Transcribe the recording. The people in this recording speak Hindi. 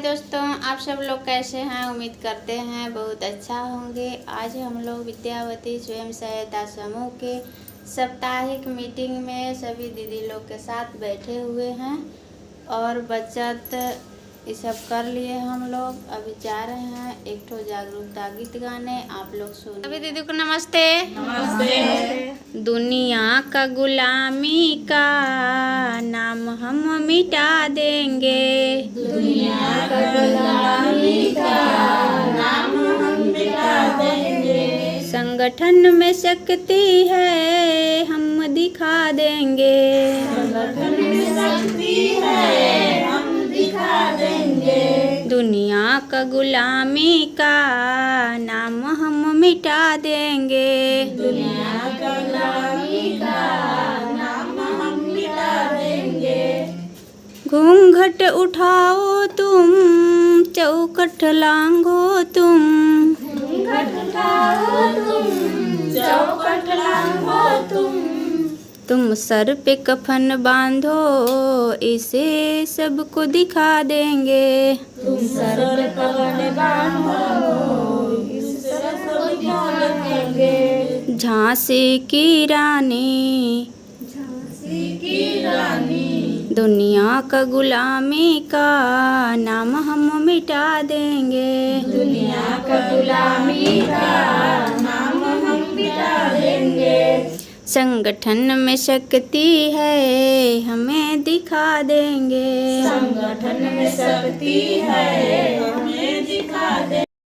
दोस्तों, आप सब लोग कैसे हैं? उम्मीद करते हैं बहुत अच्छा होंगे। आज हम लोग विद्यावती स्वयं सहायता समूह के साप्ताहिक मीटिंग में सभी दीदी लोग के साथ बैठे हुए हैं और बचत ये सब कर लिए हम लोग। अभी जा रहे हैं एक ठो जागरूकता गीत गाने, आप लोग सुन। सभी दीदी को नमस्ते। नमस्ते। दुनिया का गुलामी का नाम हम मिटा देंगे। दुनिया का गुलामी का नाम हम मिटा देंगे। संगठन में शक्ति है हम दिखा देंगे। संगठन में शक्ति है हम दिखा देंगे। दुनिया का गुलामी का नाम हम मिटा देंगे। दुनिया का गुलामी का नाम हम मिटा देंगे। घूंघट उठाओ तुम, चौखट लांघो तुम, घूंघट उठाओ तुम, चौखट लांघो तुम सर पे कफन बांधो, इसे सबको दिखा देंगे। तुम सर पे कफन बांधो, इसे सबको दिखा देंगे। झांसी की रानी, झांसी की रानी, दुनिया का गुलामी का नाम हम मिटा देंगे। दुनिया का गुलामी का नाम हम मिटा देंगे। संगठन में शक्ति है हमें दिखा देंगे। संगठन में शक्ति है हमें दिखा देंगे।